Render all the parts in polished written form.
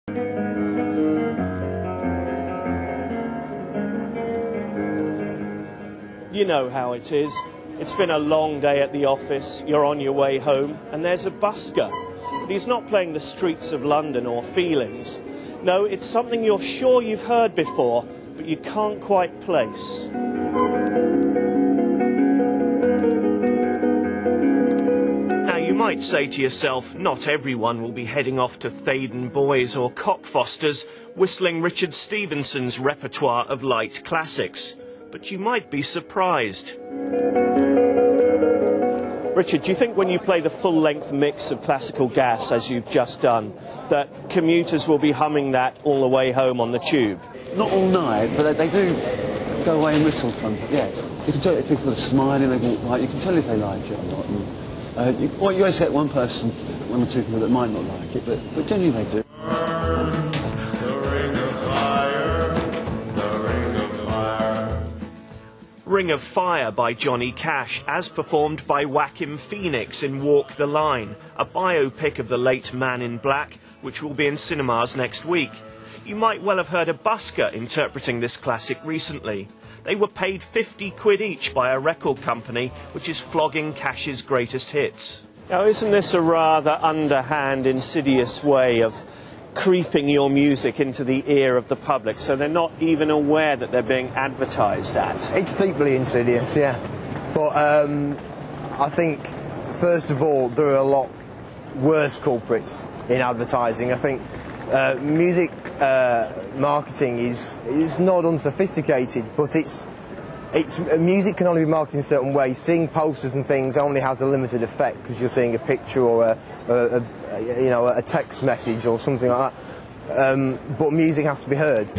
You know how it is. It's been a long day at the office, you're on your way home, and there's a busker. But he's not playing the streets of London or Feelings. No, it's something you're sure you've heard before, but you can't quite place. Now, you might say to yourself, not everyone will be heading off to Thaden Boys or Cockfosters, whistling Richard Stevenson's repertoire of light classics. But you might be surprised. Richard, do you think when you play the full-length mix of classical gas, as you've just done, that commuters will be humming that all the way home on the tube? Not all night, but they do go away and whistle sometimes, yes. You can tell if people are smiling, they walk by, you can tell if they like it or not. And, you always get one person, one or two people that might not like it, but generally they do. Ring of Fire by Johnny Cash, as performed by Joaquin Phoenix in Walk the Line, a biopic of the late Man in Black, which will be in cinemas next week. You might well have heard a busker interpreting this classic recently. They were paid 50 quid each by a record company which is flogging Cash's greatest hits. Now, isn't this a rather underhand, insidious way of creeping your music into the ear of the public, so they're not even aware that they're being advertised at? It's deeply insidious, yeah. But I think, first of all, there are a lot worse culprits in advertising. I think music marketing is not unsophisticated, but music can only be marketed in a certain way. Seeing posters and things only has a limited effect because you're seeing a picture or a text message or something like that. But music has to be heard.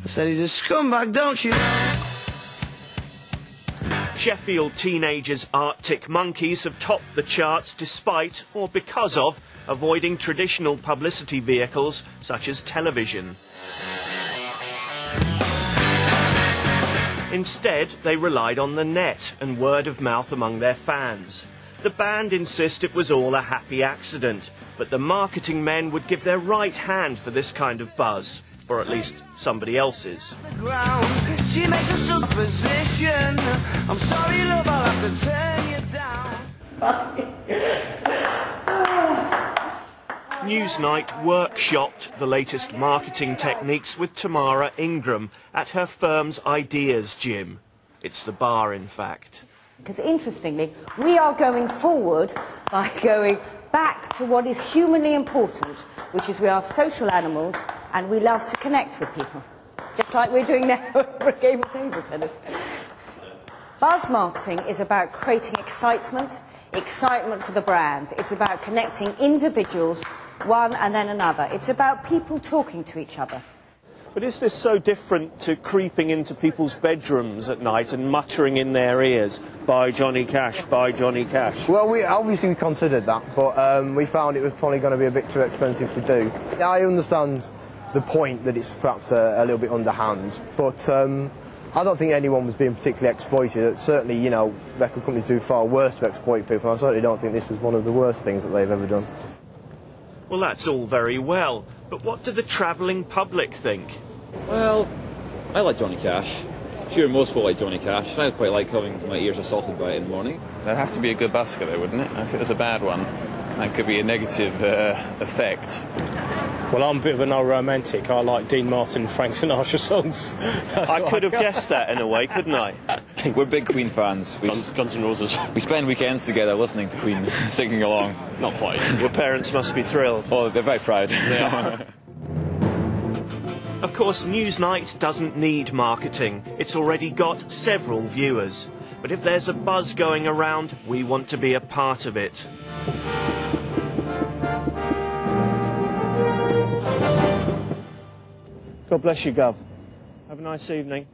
I said he's a scumbag, don't you? Sheffield teenagers Arctic Monkeys have topped the charts despite, or because of, avoiding traditional publicity vehicles such as television. Instead, they relied on the net and word of mouth among their fans. The band insist it was all a happy accident, but the marketing men would give their right hand for this kind of buzz, or at least somebody else's. She makes a supposition. I'm sorry, love, I'll have to turn you down. Newsnight workshopped the latest marketing techniques with Tamara Ingram at her firm's Ideas Gym. It's the bar, in fact. Because interestingly, we are going forward by going back to what is humanly important, which is we are social animals and we love to connect with people. Just like we're doing now for a game of table tennis. Buzz marketing is about creating excitement for the brand. It's about connecting individuals, one and then another. It's about people talking to each other. But is this so different to creeping into people's bedrooms at night and muttering in their ears, "Buy Johnny Cash, buy Johnny Cash"? Well, we considered that, but we found it was probably going to be a bit too expensive to do. I understand the point that it's perhaps a little bit underhand, but I don't think anyone was being particularly exploited. Certainly, you know, record companies do far worse to exploit people. I certainly don't think this was one of the worst things that they've ever done. Well, that's all very well, but what do the travelling public think? Well, I like Johnny Cash. Sure, most people like Johnny Cash. I quite like having my ears assaulted by it in the morning. That'd have to be a good busker, though, wouldn't it? If it was a bad one, that could be a negative effect. Well, I'm a bit of an old romantic. I like Dean Martin and Frank Sinatra songs. I could have guessed that in a way, couldn't I? We're big Queen fans. Guns N' Roses. We spend weekends together listening to Queen, singing along. Not quite. Your parents must be thrilled. Oh, they're very proud. Yeah. Of course, Newsnight doesn't need marketing. It's already got several viewers. But if there's a buzz going around, we want to be a part of it. God bless you, Gov. Have a nice evening.